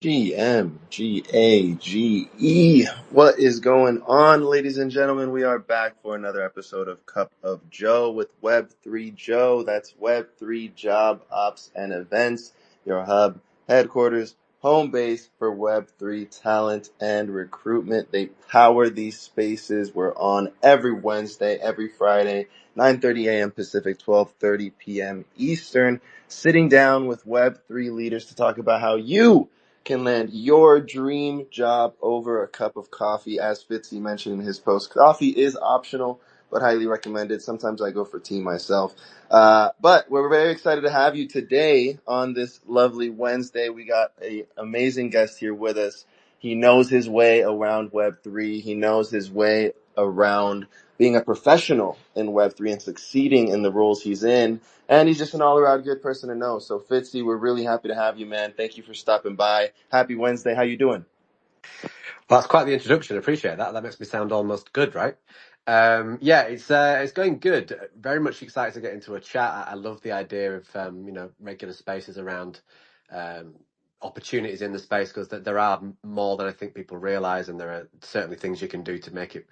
WMGAGE. What is going on, ladies and gentlemen? We are back for another episode of Cup of Joe with W3JOE. That's Web3 Job Ops and Events, your hub, headquarters, home base for Web3 talent and recruitment. They power these spaces. We're on every Wednesday, every Friday, 9:30 a.m. Pacific, 12:30 p.m. Eastern, sitting down with Web3 leaders to talk about how you can land your dream job over a cup of coffee. As Fitzy mentioned in his post, coffee is optional, but highly recommended. Sometimes I go for tea myself. But we're very excited to have you today on this lovely Wednesday. We got an amazing guest here with us. He knows his way around Web3. He knows his way around being a professional in Web3 and succeeding in the roles he's in. And he's just an all-around good person to know. So, Fitzy, we're really happy to have you, man. Thank you for stopping by. Happy Wednesday. How you doing? Well, that's quite the introduction. I appreciate that. That makes me sound almost good, right? Yeah, it's going good. Very much excited to get into a chat. I love the idea of regular spaces around opportunities in the space, because there are more than I think people realise, and there are certainly things you can do to make it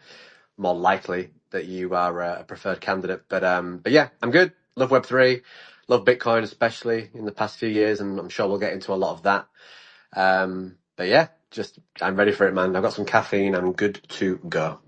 more likely that you are a preferred candidate. But yeah, I'm good. Love Web3, love Bitcoin, especially in the past few years, and I'm sure we'll get into a lot of that. But yeah, I'm ready for it, man. I've got some caffeine. I'm good to go.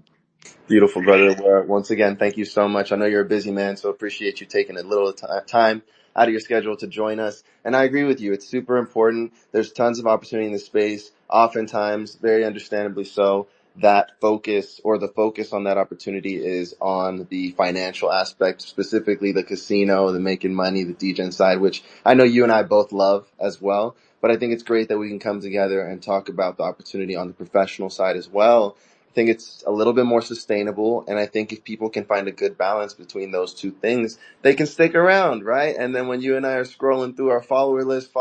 Beautiful, brother. Well, once again, thank you so much. I know you're a busy man, so appreciate you taking a little time out of your schedule to join us. And I agree with you. It's super important. There's tons of opportunity in this space. Oftentimes, very understandably so, that focus or the focus on that opportunity is on the financial aspect, specifically the casino, the making money, the degen side, which I know you and I both love as well. But I think it's great that we can come together and talk about the opportunity on the professional side as well. I think it's a little bit more sustainable, and I think if people can find a good balance between those two things, they can stick around, right? And then when you and I are scrolling through our following list,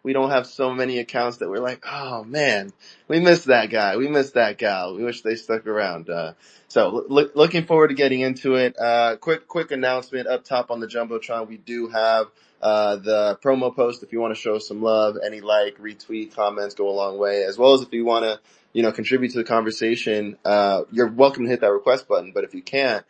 we don't have so many accounts that we're like, oh man, we missed that guy, we missed that gal, we wish they stuck around. So looking forward to getting into it. Quick announcement up top on the Jumbotron. We do have the promo post. If you want to show some love, any retweet, comments go a long way, as well as if you want to contribute to the conversation, you're welcome to hit that request button. But if you can't,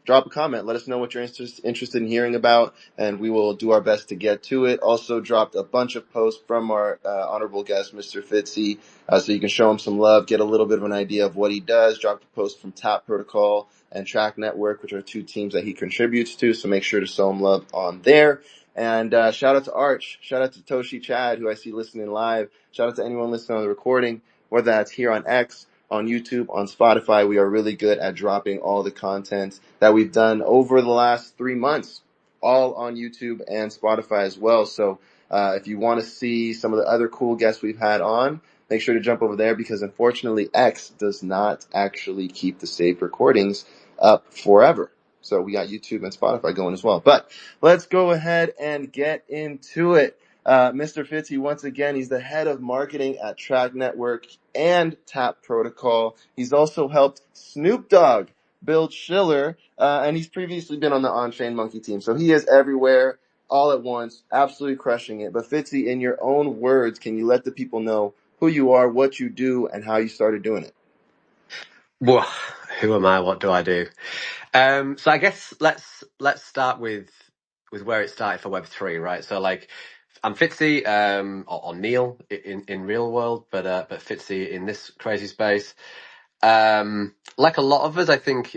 drop a comment. Let us know what you're interested in hearing about, and we will do our best to get to it. Also dropped a bunch of posts from our honorable guest, Mr. Fitzy, so you can show him some love, get a little bit of an idea of what he does. Dropped a post from Tap Protocol and Trac Network, which are two teams that he contributes to, so make sure to show him love on there. And shout out to Arch. Shout out to Toshi Chad, who I see listening live. Shout out to anyone listening on the recording, whether that's here on X, on YouTube, on Spotify. We are really good at dropping all the content that we've done over the last 3 months, all on YouTube and Spotify as well. So if you want to see some of the other cool guests we've had on, make sure to jump over there, because unfortunately X does not actually keep the saved recordings up forever. So we got YouTube and Spotify going as well. But let's go ahead and get into it. Mr. Fitzy, once again, he's the head of marketing at Trac Network and Tap Protocol. He's also helped Snoop Dogg build Schiller, and he's previously been on the On-Chain Monkey team. So he is everywhere, all at once, absolutely crushing it. But Fitzy, in your own words, can you let the people know who you are, what you do, and how you started doing it? Well, who am I? What do I do? So I guess let's start with where it started for Web3, right? So like, I'm Fitzy, or Neil in real world, but Fitzy in this crazy space. Like a lot of us, I think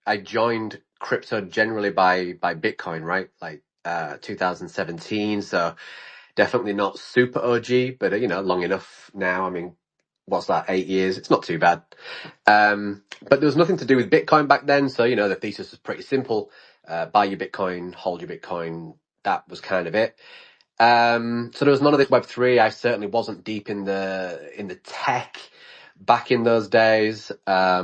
I joined crypto generally by Bitcoin, right? Like 2017. So definitely not super OG, but long enough now. I mean, what's that? 8 years? It's not too bad. But there was nothing to do with Bitcoin back then. So, the thesis was pretty simple. Buy your Bitcoin, hold your Bitcoin. That was kind of it. So there was none of this Web3. I certainly wasn't deep in the tech back in those days. At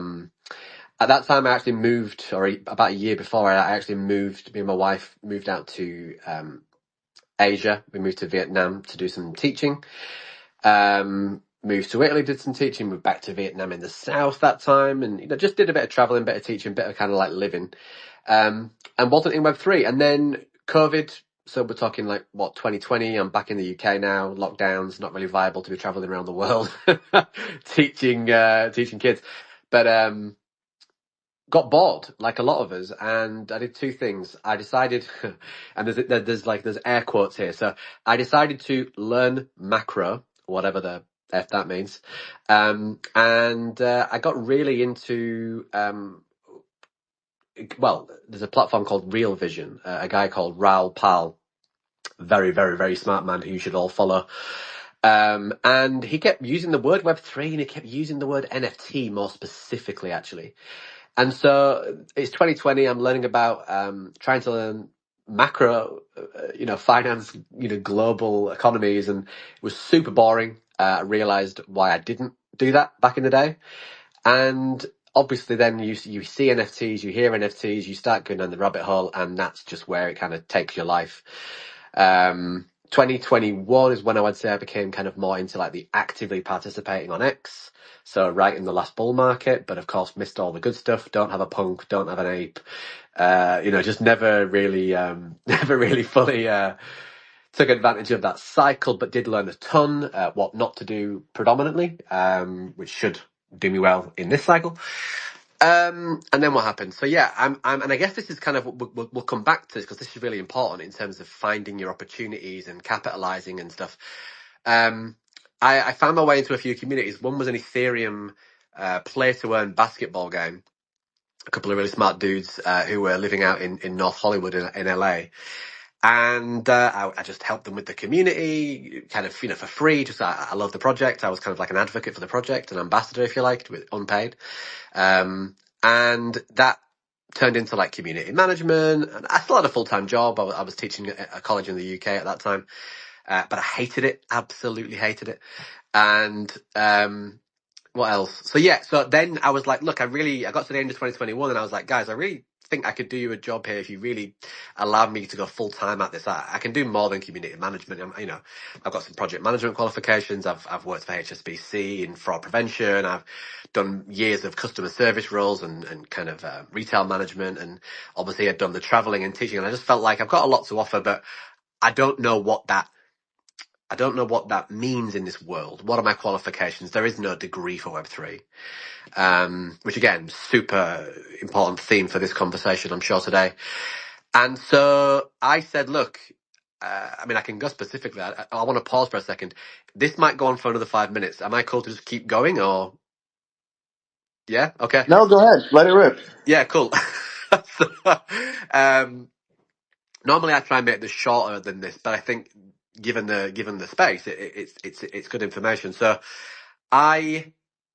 that time, I actually moved, or about a year before, I actually moved. Me and my wife moved out to Asia. We moved to Vietnam to do some teaching. Moved to Italy, did some teaching, moved back to Vietnam in the south that time, and just did a bit of traveling, bit of teaching, bit of kind of like living, and wasn't in Web3. And then COVID So we're talking like what 2020. I'm back in the UK now. Lockdowns, not really viable to be traveling around the world teaching kids. But got bored like a lot of us, and I did two things. I decided, and there's air quotes here. So I decided to learn macro, whatever the f that means, and I got really into well, there's a platform called Real Vision, a guy called Raoul Pal, very, very, very smart man who you should all follow. And he kept using the word Web3 and he kept using the word NFT more specifically, actually. And so it's 2020. I'm learning about trying to learn macro, finance, global economies, and it was super boring. I realized why I didn't do that back in the day. And obviously then you see NFTs, you hear NFTs, you start going down the rabbit hole, and that's just where it kind of takes your life. 2021 is when I would say I became kind of more into like the actively participating on X. So right in the last bull market, but of course missed all the good stuff. Don't have a punk, don't have an ape. Just never really, never really fully took advantage of that cycle, but did learn a ton, what not to do predominantly, which should do me well in this cycle. And then what happened? So yeah, and I guess this is kind of what we'll come back to this because this is really important in terms of finding your opportunities and capitalizing and stuff. I found my way into a few communities. One was an Ethereum play to earn basketball game. A couple of really smart dudes who were living out in North Hollywood in LA. And I just helped them with the community, kind of, for free. Just I love the project. I was kind of like an advocate for the project, an ambassador, if you liked, with unpaid. And that turned into like community management. And I still had a full-time job. I was teaching at a college in the UK at that time, but I hated it, absolutely hated it. And what else? So yeah, so then I was like, look, I got to the end of 2021 and I was like, guys, I really think I could do you a job here if you really allowed me to go full time at this. I can do more than community management. I've got some project management qualifications. I've worked for HSBC in fraud prevention. I've done years of customer service roles and kind of retail management. And obviously I'd done the traveling and teaching. And I just felt like I've got a lot to offer, but I don't know what that means in this world. What are my qualifications? There is no degree for Web3, which again, super important theme for this conversation, I'm sure today. And so I said, look, I can go specifically. I want to pause for a second. This might go on for another 5 minutes. Am I cool to just keep going or? Yeah. Okay. No, go ahead. Let it rip. Yeah. Cool. So, normally I try and make this shorter than this, but I think given the space, it's good information. So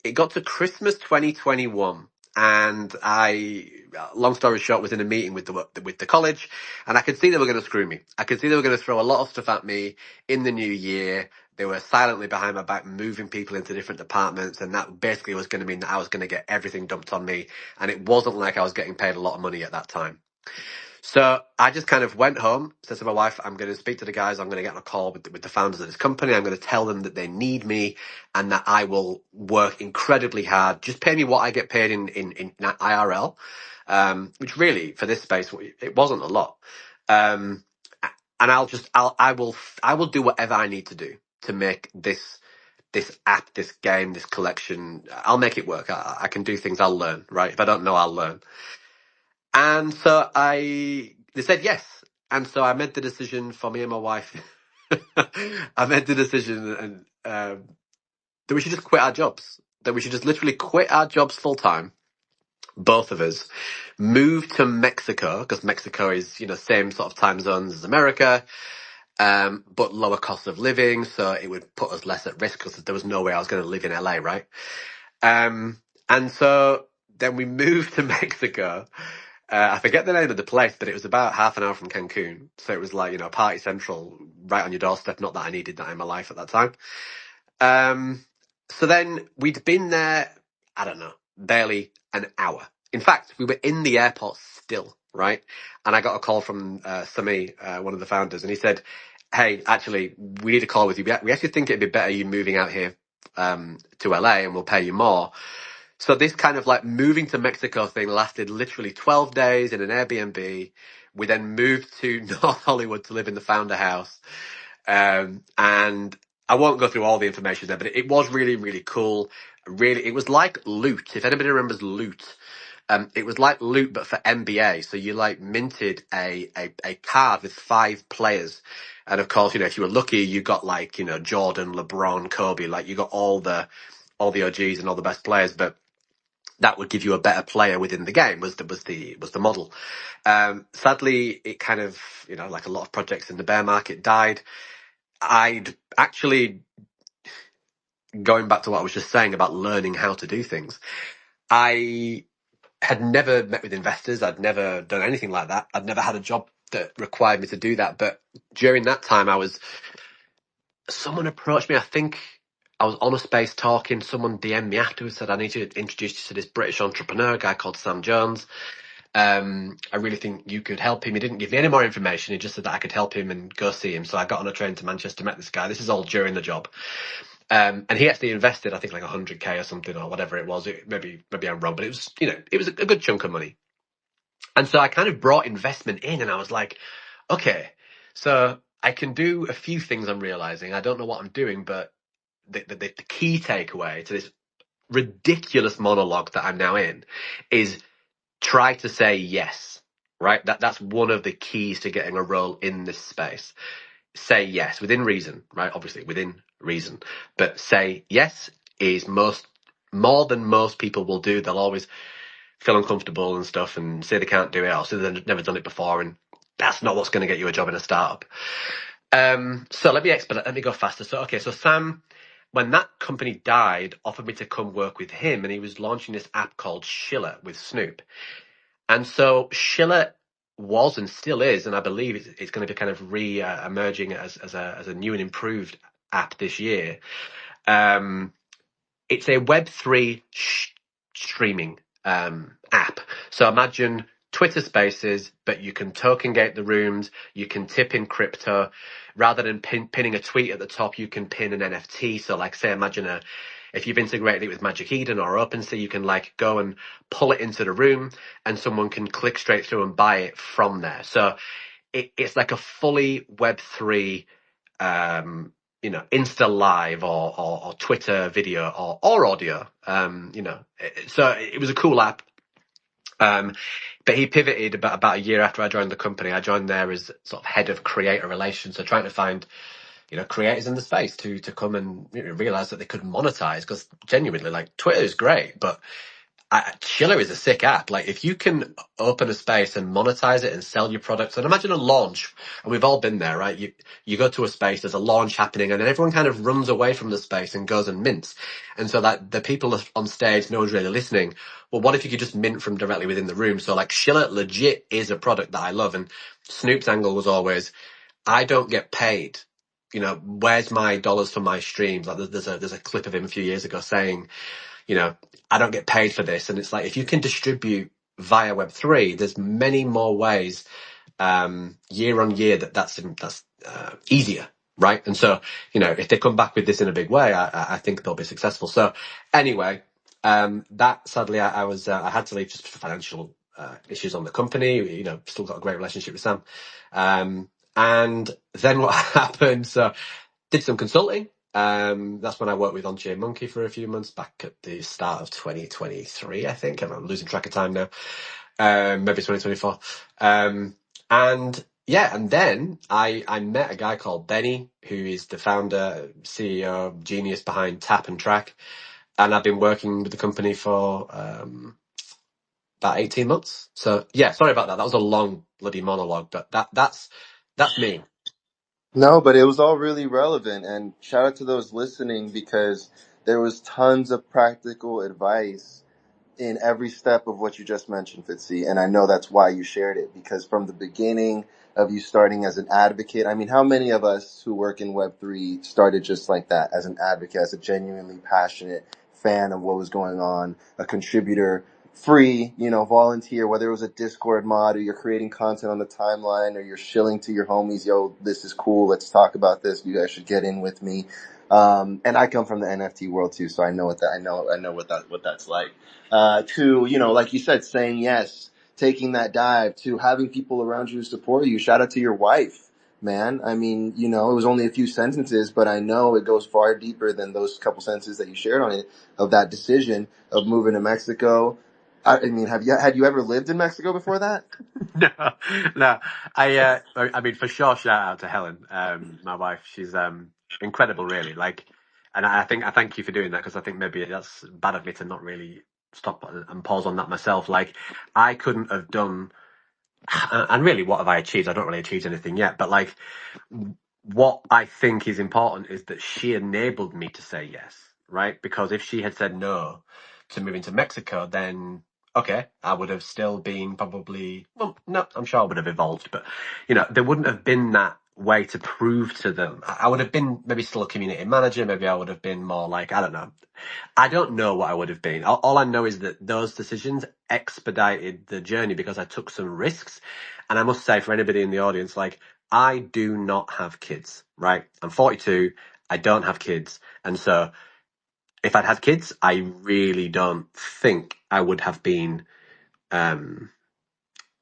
it got to Christmas 2021 and long story short, was in a meeting with the college and I could see they were going to screw me. I could see they were going to throw a lot of stuff at me in the new year. They were silently behind my back, moving people into different departments. And that basically was going to mean that I was going to get everything dumped on me. And it wasn't like I was getting paid a lot of money at that time. So I just kind of went home, said to my wife, I'm going to speak to the guys. I'm going to get on a call with the founders of this company. I'm going to tell them that they need me and that I will work incredibly hard. Just pay me what I get paid in IRL, which really for this space, it wasn't a lot. And I will do whatever I need to do to make this app, this game, this collection. I'll make it work. I can do things. I'll learn, right? If I don't know, I'll learn. And so they said yes. And so I made the decision for me and my wife. I made the decision and that we should just quit our jobs. That we should just literally quit our jobs full time. Both of us move to Mexico because Mexico is, same sort of time zones as America, but lower cost of living. So it would put us less at risk because there was no way I was going to live in LA, right? And so then we moved to Mexico. I forget the name of the place, but it was about half an hour from Cancun. So it was like, party central right on your doorstep. Not that I needed that in my life at that time. So then we'd been there, I don't know, barely an hour. In fact, we were in the airport still, right? And I got a call from Sami, one of the founders, and he said, hey, actually, we need a call with you. We actually think it'd be better you moving out here to LA and we'll pay you more. So this kind of like moving to Mexico thing lasted literally 12 days in an Airbnb. We then moved to North Hollywood to live in the founder house. And I won't go through all the information there, but it was really, really cool. Really, it was like Loot. If anybody remembers Loot, it was like Loot, but for NBA. So you like minted a card with 5 players. And of course, if you were lucky, you got like, Jordan, LeBron, Kobe, like you got all the OGs and all the best players, but that would give you a better player within the game was the model. Sadly, it kind of, like a lot of projects in the bear market died. I'd actually, going back to what I was just saying about learning how to do things, I had never met with investors. I'd never done anything like that. I'd never had a job that required me to do that. But during that time, someone approached me. I think I was on a space talking. Someone DM'd me afterwards, said, I need to introduce you to this British entrepreneur, a guy called Sam Jones. I really think you could help him. He didn't give me any more information. He just said that I could help him and go see him. So I got on a train to Manchester, met this guy. This is all during the job. And he actually invested, I think, like 100K or something, or whatever it was. Maybe I'm wrong, but it was a good chunk of money. And so I kind of brought investment in, and I was like, okay, so I can do a few things. I'm realizing I don't know what I'm doing, but the key takeaway to this ridiculous monologue that I'm now in is try to say yes, right? That's one of the keys to getting a role in this space. Say yes within reason, right? Obviously within reason, but say yes is more than most people will do. They'll always feel uncomfortable and stuff and say they can't do it or say they've never done it before, and that's not what's going to get you a job in a startup. So let me go faster. So Sam, when that company died, offered me to come work with him, and he was launching this app called Schiller with Snoop. And so Schiller was and still is, and I believe it's going to be kind of emerging as a new and improved app this year. It's a Web3 streaming app. So imagine Twitter Spaces, but you can token gate the rooms, you can tip in crypto. Rather than pinning a tweet at the top, you can pin an NFT. So like say, imagine if you've integrated it with Magic Eden or OpenSea, you can like go and pull it into the room and someone can click straight through and buy it from there. So it's like a fully Web3 Insta Live or Twitter video or audio. So it was a cool app. But he pivoted about a year after I joined the company. I joined there as sort of head of creator relations, so trying to find creators in the space to come and realize that they could monetize, because genuinely, like, Twitter is great, but Schiller is a sick app. Like, if you can open a space and monetize it and sell your products, and imagine a launch, and we've all been there, right? You go to a space, there's a launch happening, and then everyone kind of runs away from the space and goes and mints. And so that the people on stage, no one's really listening. Well, what if you could just mint from directly within the room? So like Schiller legit is a product that I love. And Snoop's angle was always, I don't get paid. Where's my dollars for my streams? Like there's a clip of him a few years ago saying, I don't get paid for this. And it's like, if you can distribute via Web3, there's many more ways, year on year that's easier. Right. And so, if they come back with this in a big way, I think they'll be successful. So anyway, that sadly I had to leave just for financial, issues on the company, still got a great relationship with Sam. And then what happened? So did some consulting. That's when I worked with On-Chain Monkey for a few months back at the start of 2023, I think. I'm losing track of time now. Maybe 2024. And then I met a guy called Benny, who is the founder, CEO, genius behind Tap and Trac. And I've been working with the company for about 18 months. So yeah, sorry about that. That was a long bloody monologue, but that's me. No, but it was all really relevant. And shout out to those listening, because there was tons of practical advice in every step of what you just mentioned, Fitzy. And I know that's why you shared it, because from the beginning of you starting as an advocate, I mean, how many of us who work in Web3 started just like that, as an advocate, as a genuinely passionate fan of what was going on, a contributor, free, volunteer, whether it was a Discord mod or you're creating content on the timeline or you're shilling to your homies, yo, this is cool, let's talk about this, you guys should get in with me. And I come from the NFT world too, so I know what that's like. To, like you said, saying yes taking that dive to having people around you who support you. Shout out to your wife, man. I mean, you know, it was only a few sentences, but I know it goes far deeper than those couple sentences that you shared on it of that decision of moving to Mexico. I mean, had you ever lived in Mexico before that? No, no. I mean, for sure, shout out to Helen, my wife. She's incredible, really. Like, and I thank you for doing that, because I think maybe that's bad of me to not really stop and pause on that myself. Like, I couldn't have done, and really, what have I achieved? I don't really achieved anything yet, but like, what I think is important is that she enabled me to say yes, right? Because if she had said no to moving to Mexico, then okay, I would have still been probably, well, no, I'm sure I would have evolved, but you know, there wouldn't have been that way to prove to them. I would have been maybe still a community manager. Maybe I would have been more like, I don't know. I don't know what I would have been. All I know is that those decisions expedited the journey because I took some risks. And I must say, for anybody in the audience, like, I do not have kids, right? I'm 42. I don't have kids. And so if I'd had kids, I really don't think I would have been, um,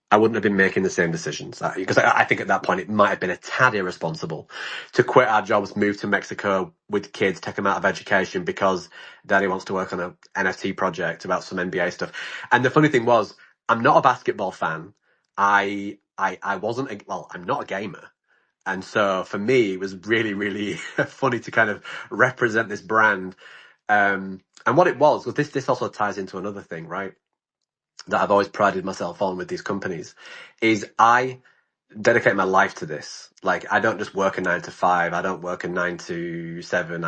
I wouldn't have been making the same decisions, because I think at that point it might have been a tad irresponsible to quit our jobs, move to Mexico with kids, take them out of education because daddy wants to work on an NFT project about some NBA stuff. And the funny thing was, I'm not a basketball fan. I wasn't, well, I'm not a gamer. And so for me, it was really, really funny to kind of represent this brand. And what it was this also ties into another thing, right? That I've always prided myself on with these companies is I dedicate my life to this. Like, I don't just work a 9 to 5. I don't work a 9 to 7.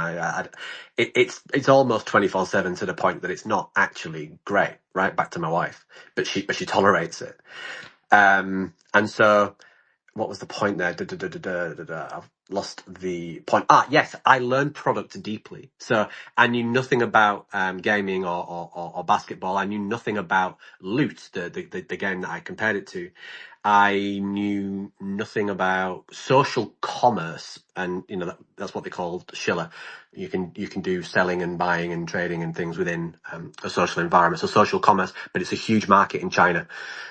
It's almost 24/7 to the point that it's not actually great, right? Back to my wife, but she tolerates it. And so what was the point there? I've lost the point. Yes, I learned product deeply. So I knew nothing about gaming or basketball. I knew nothing about Loot, the game that I compared it to. I knew nothing about social commerce, and you know that's what they called Schiller. You can do selling and buying and trading and things within a social environment. So social commerce, but it's a huge market in China,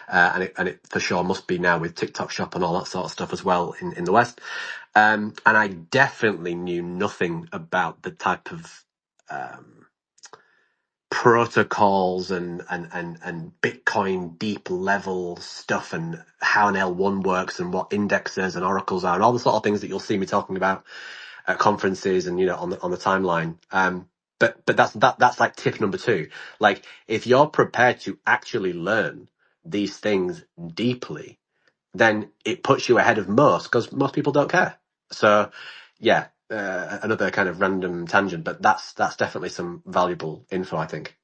and it for sure must be now with TikTok Shop and all that sort of stuff as well in the West. And I definitely knew nothing about the type of protocols and Bitcoin deep level stuff and how an L1 works and what indexes and oracles are and all the sort of things that you'll see me talking about at conferences and, you know, on the timeline. But that's like tip number 2. Like, if you're prepared to actually learn these things deeply, then it puts you ahead of most, because most people don't care. So yeah, another kind of random tangent, but that's definitely some valuable info, I think.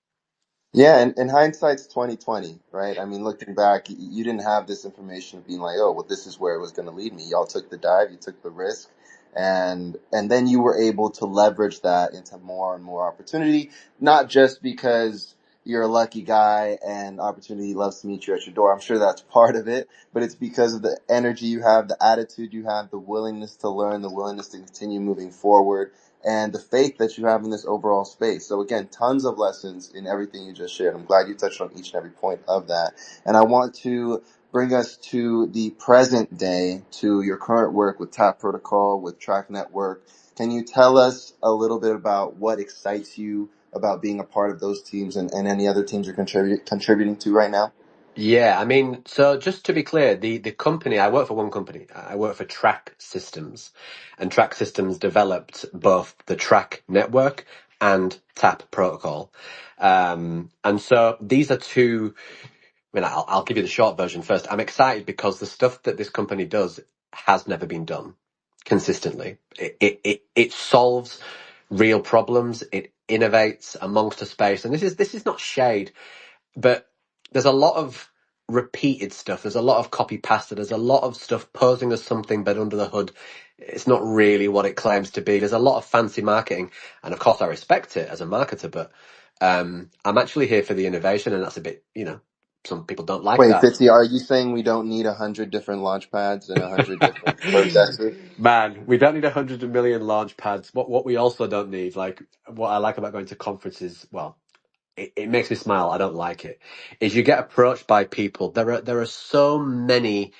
Yeah, and hindsight's 2020, right? I mean, looking back, you didn't have this information of being like, oh, well, this is where it was going to lead me. Y'all took the dive, you took the risk, and then you were able to leverage that into more and more opportunity, not just because you're a lucky guy and opportunity loves to meet you at your door. I'm sure that's part of it, but it's because of the energy you have, the attitude you have, the willingness to learn, the willingness to continue moving forward, and the faith that you have in this overall space. So again, tons of lessons in everything you just shared. I'm glad you touched on each and every point of that. And I want to bring us to the present day, to your current work with Tap Protocol, with Trac Network. Can you tell us a little bit about what excites you about being a part of those teams and any other teams you're contributing to right now? Yeah, I mean, so just to be clear, the company, I work for one company. I work for Trac Systems, and Trac Systems developed both the Trac network and Tap protocol. And so these are two, I mean, I'll give you the short version first. I'm excited because the stuff that this company does has never been done consistently. It solves real problems. It innovates amongst a space. And this is not shade, but there's a lot of repeated stuff. There's a lot of copy pasta. There's a lot of stuff posing as something, but under the hood, it's not really what it claims to be. There's a lot of fancy marketing, and of course, I respect it as a marketer. But I'm actually here for the innovation, and that's a bit, you know, some people don't like Wait, that. Fitzy, are you saying we don't need 100 different launch pads and 100 different processes? Man, we don't need 100 million launch pads. What we also don't need, like what I like about going to conferences, well, it makes me smile. I don't like it. Is you get approached by people. There are so many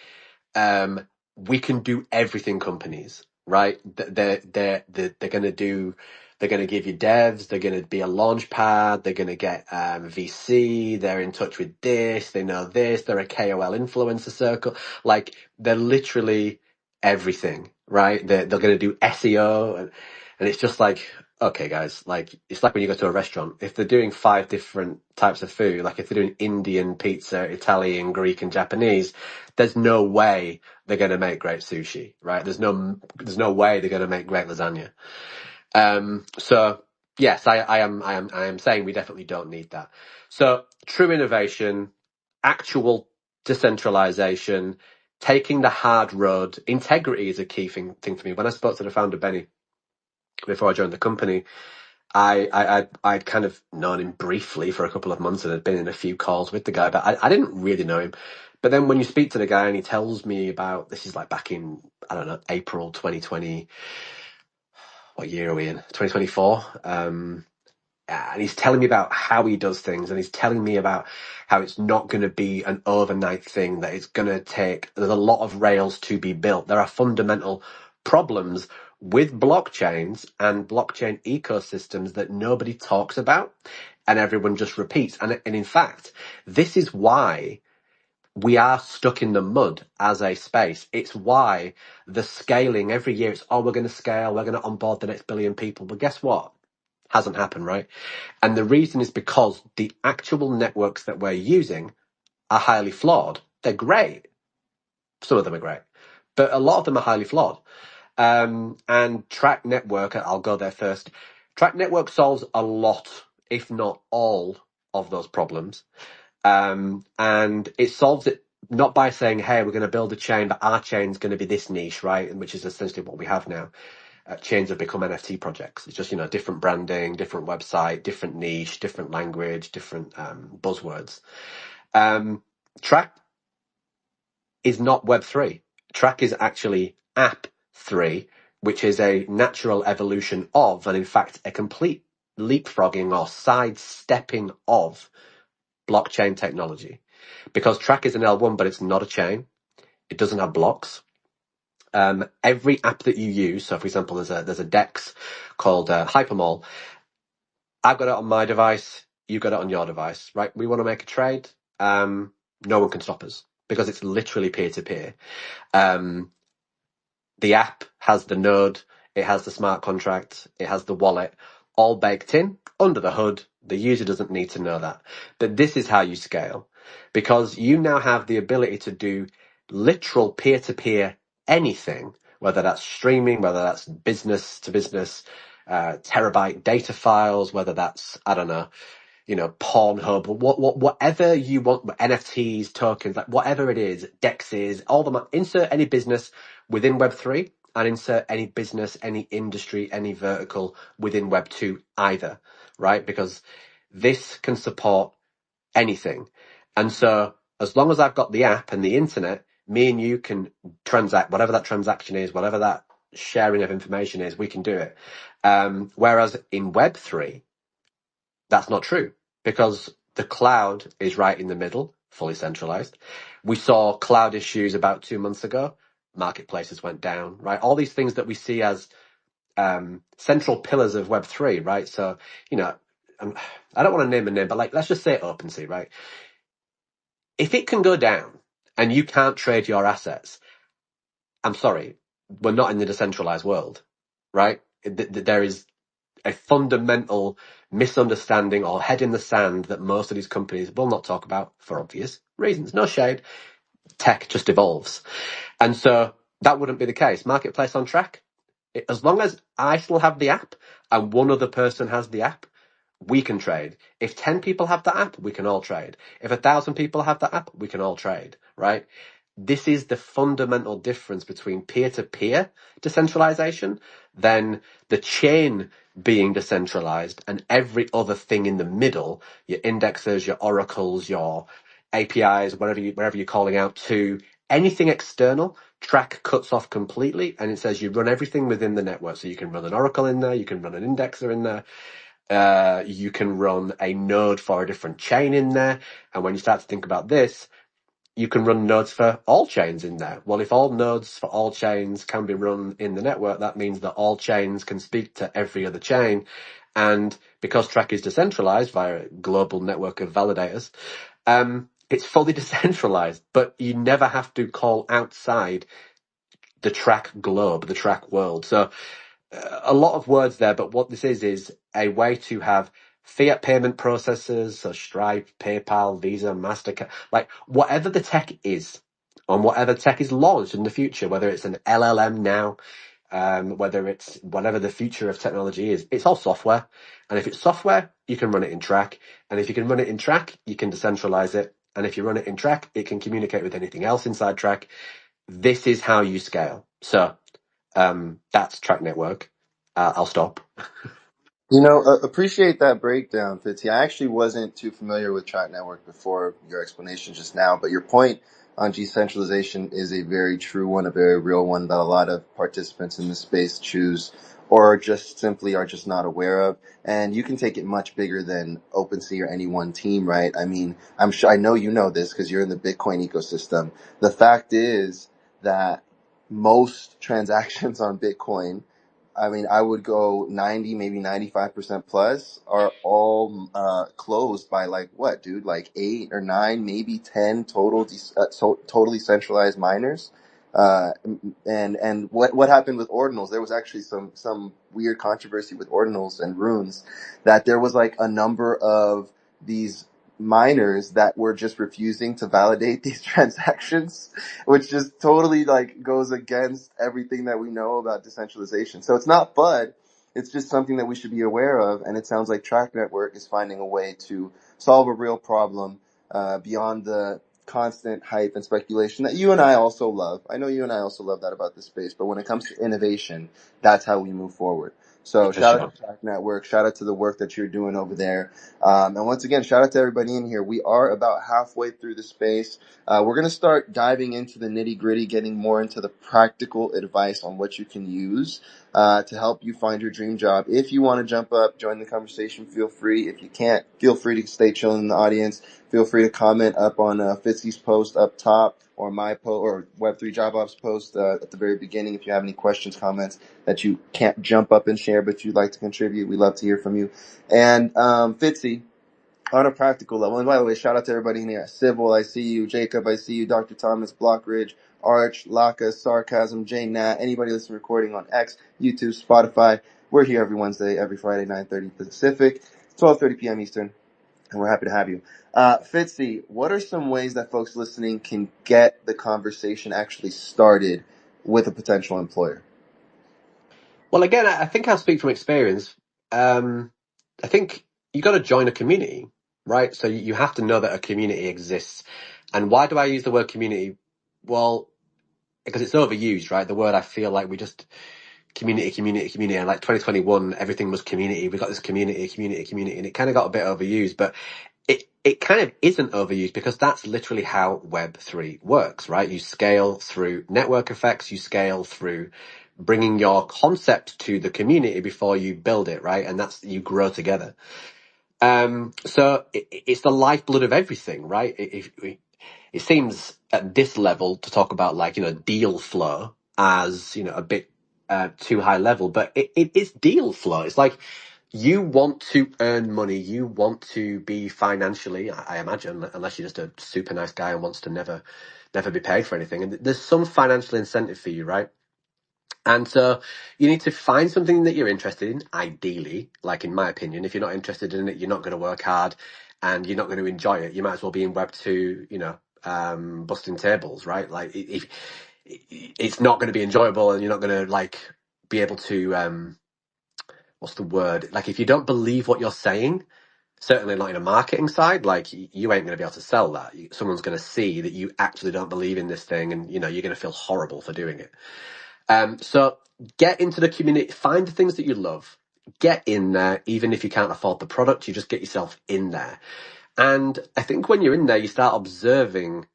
we can do everything companies, right? They're going to do, they're going to give you devs, they're going to be a launch pad, they're going to get VC, they're in touch with this, they know this, they're a KOL influencer circle. Like they're literally everything, right? They're going to do SEO and it's just like, okay, guys, like it's like when you go to a restaurant. If they're doing 5 different types of food, like if they're doing Indian, pizza, Italian, Greek, and Japanese, there's no way they're going to make great sushi, right? There's no way they're going to make great lasagna. So yes, I am saying we definitely don't need that. So true innovation, actual decentralization, taking the hard road. Integrity is a key thing for me. When I spoke to the founder Benny before I joined the company, I'd kind of known him briefly for a couple of months and had been in a few calls with the guy, but I didn't really know him. But then when you speak to the guy and he tells me about, this is like back in, I don't know, April 2020, what year are we in? 2024. And he's telling me about how he does things, and he's telling me about how it's not going to be an overnight thing, that it's going to take, there's a lot of rails to be built. There are fundamental problems with blockchains and blockchain ecosystems that nobody talks about and everyone just repeats. And in fact, this is why we are stuck in the mud as a space. It's why the scaling every year, it's, oh, we're going to scale, we're going to onboard the next billion people. But guess what? Hasn't happened, right? And the reason is because the actual networks that we're using are highly flawed. They're great. Some of them are great, but a lot of them are highly flawed. And Trac Network, I'll go there first. Trac Network solves a lot, if not all, of those problems. And it solves it not by saying, hey, we're going to build a chain, but our chain's going to be this niche, right? Which is essentially what we have now. Chains have become NFT projects. It's just, different branding, different website, different niche, different language, different buzzwords. Trac is not Web3. Trac is actually App 3, which is a natural evolution of, and in fact, a complete leapfrogging or sidestepping of blockchain technology. Because Trac is an L1, but it's not a chain. It doesn't have blocks. Every app that you use, so for example, there's a DEX called Hypermall. I've got it on my device. You've got it on your device, right? We want to make a trade. No one can stop us because it's literally peer-to-peer. The app has the node, it has the smart contract, it has the wallet, all baked in under the hood. The user doesn't need to know that. But this is how you scale, because you now have the ability to do literal peer-to-peer anything, whether that's streaming, whether that's business to business, terabyte data files, whether that's, I don't know, Pornhub, whatever you want, NFTs, tokens, like whatever it is, DEXs, all them, insert any business within Web3 and insert any business, any industry, any vertical within Web2 either, right? Because this can support anything. And so as long as I've got the app and the internet, me and you can transact, whatever that transaction is, whatever that sharing of information is, we can do it. Whereas in Web3, that's not true, because the cloud is right in the middle, fully centralized. We saw cloud issues about 2 months ago. Marketplaces went down, right? All these things that we see as central pillars of Web3, right? So, I don't want to name a name, but let's just say OpenSea, right? If it can go down and you can't trade your assets, I'm sorry, we're not in the decentralized world, right? There is a fundamental misunderstanding or head in the sand that most of these companies will not talk about for obvious reasons. No shade. Tech just evolves. And so that wouldn't be the case. Marketplace on Trac, as long as I still have the app and one other person has the app, we can trade. If 10 people have the app, we can all trade. If 1,000 people have the app, we can all trade, right? This is the fundamental difference between peer-to-peer decentralization, then the chain being decentralized, and every other thing in the middle, your indexes, your oracles, your APIs, wherever you're calling out to, anything external, Trac cuts off completely, and it says you run everything within the network. So you can run an oracle in there, you can run an indexer in there, You can run a node for a different chain in there. And when you start to think about this, you can run nodes for all chains in there. Well, if all nodes for all chains can be run in the network, that means that all chains can speak to every other chain. And because Trac is decentralized via a global network of validators, it's fully decentralized, but you never have to call outside the Trac globe, the Trac world. So a lot of words there, but what this is a way to have fiat payment processors, so Stripe, PayPal, Visa, MasterCard, like whatever the tech is, on whatever tech is launched in the future, whether it's an LLM now, whether it's whatever the future of technology is, it's all software. And if it's software, you can run it in Trac. And if you can run it in Trac, you can decentralize it. And if you run it in Trac, it can communicate with anything else inside Trac. This is how you scale. So that's Trac Network. I'll stop. Appreciate that breakdown, Fitzy. I actually wasn't too familiar with Track Network before your explanation just now, but your point on decentralization is a very true one, a very real one that a lot of participants in the space choose or just simply are just not aware of. And you can take it much bigger than OpenSea or any one team, right? I mean, I know you know this because you're in the Bitcoin ecosystem. The fact is that most transactions on Bitcoin, I mean, I would go 90, maybe 95% plus are all closed by like what, dude? Like 8 or 9, maybe 10 totally centralized miners. And what happened with ordinals? There was actually some weird controversy with ordinals and runes that there was like a number of these miners that were just refusing to validate these transactions, which just totally like goes against everything that we know about decentralization. So it's not FUD. It's just something that we should be aware of. And it sounds like Track Network is finding a way to solve a real problem, beyond the constant hype and speculation that you and I also love. I know you and I also love that about this space, but when it comes to innovation, that's how we move forward. So For shout out sure. to Track Network. Shout out to the work that you're doing over there. And once again, shout out to everybody in here. We are about halfway through the space. We're going to start diving into the nitty gritty, getting more into the practical advice on what you can use to help you find your dream job. If you want to jump up, join the conversation, feel free. If you can't, feel free to stay chilling in the audience. Feel free to comment up on Fitzy's post up top or my post or Web3 Job Ops post at the very beginning. If you have any questions, comments that you can't jump up and share, but you'd like to contribute, we love to hear from you. And Fitzy, on a practical level, and by the way, shout out to everybody in here. Civil, I see you. Jacob, I see you. Dr. Thomas, Blockridge, Arch, Laka, Sarcasm, Jane Nat, anybody listening recording on X, YouTube, Spotify. We're here every Wednesday, every Friday, 9:30 Pacific, 12:30 p.m. Eastern, and we're happy to have you. Fitzy, what are some ways that folks listening can get the conversation actually started with a potential employer? Well, again, I think I'll speak from experience. I think you got to join a community, right? So you have to know that a community exists. And why do I use the word community? Well, because it's overused, right? The word, I feel like we just community, community, community. And like 2021, everything was community. We got this community, community, community, and it kind of got a bit overused. But it kind of isn't overused because that's literally how Web3 works, right? You scale through network effects, you scale through bringing your concept to the community before you build it, right? And that's, you grow together. So it's the lifeblood of everything, right? It seems at this level to talk about like, deal flow as, a bit too high level, but it is deal flow. It's like, you want to earn money. You want to be financially, I imagine, unless you're just a super nice guy and wants to never be paid for anything. And there's some financial incentive for you, right? And so you need to find something that you're interested in, ideally, like in my opinion. If you're not interested in it, you're not going to work hard and you're not going to enjoy it. You might as well be in Web 2, busting tables, right? Like if it's not going to be enjoyable and you're not going to like be able to, what's the word? Like if you don't believe what you're saying, certainly not in a marketing side, like you ain't going to be able to sell that. Someone's going to see that you actually don't believe in this thing and, you're going to feel horrible for doing it. So get into the community, find the things that you love, get in there, even if you can't afford the product, you just get yourself in there. And I think when you're in there, you start observing,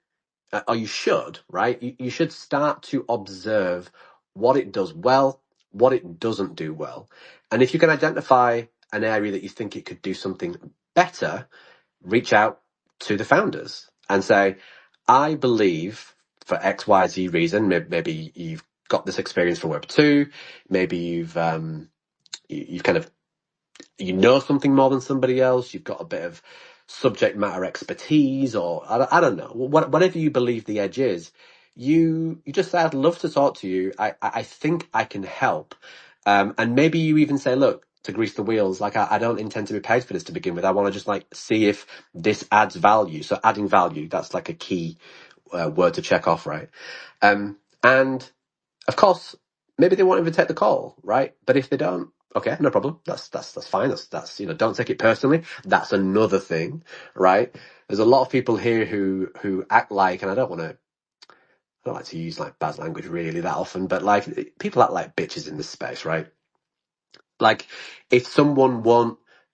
or you should, right? You should start to observe what it does well, what it doesn't do well. And if you can identify an area that you think it could do something better, reach out to the founders and say, I believe for X, Y, Z reason, maybe you've got this experience from Web 2, maybe you've kind of, you know something more than somebody else, you've got a bit of subject matter expertise, or I don't know, whatever you believe the edge is, you just say, I'd love to talk to you. I think I can help. And maybe you even say, look, to grease the wheels, like I don't intend to be paid for this to begin with. I want to just like see if this adds value. So adding value, that's like a key word to check off, right? And of course, maybe they won't even take the call, right? But if they don't, okay, no problem. That's fine. That's don't take it personally. That's another thing, right? There's a lot of people here who act like, and I don't like to use like bad language really that often, but like people act like bitches in this space, right? Like if someone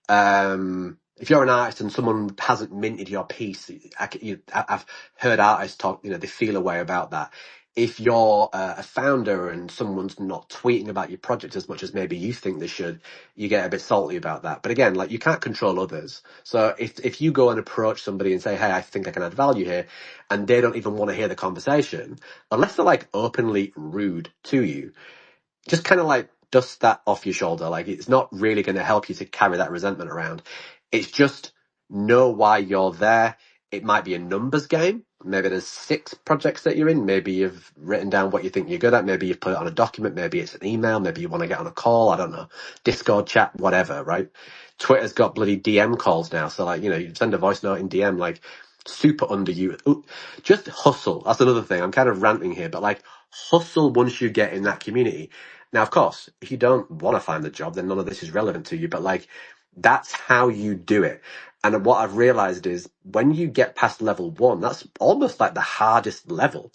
if you're an artist and someone hasn't minted your piece, I've heard artists talk, they feel a way about that. If you're a founder and someone's not tweeting about your project as much as maybe you think they should, you get a bit salty about that. But again, like you can't control others. So if you go and approach somebody and say, hey, I think I can add value here, and they don't even want to hear the conversation, unless they're like openly rude to you, just kind of like dust that off your shoulder. Like it's not really going to help you to carry that resentment around. It's just know why you're there. It might be a numbers game. Maybe there's 6 projects that you're in. Maybe you've written down what you think you're good at. Maybe you've put it on a document. Maybe it's an email. Maybe you want to get on a call. I don't know. Discord chat, whatever, right? Twitter's got bloody DM calls now. So like, you send a voice note in DM, like super under you. Ooh, just hustle. That's another thing. I'm kind of ranting here, but like hustle once you get in that community. Now, of course, if you don't want to find the job, then none of this is relevant to you. But like, that's how you do it. And what I've realized is when you get past level 1, that's almost like the hardest level.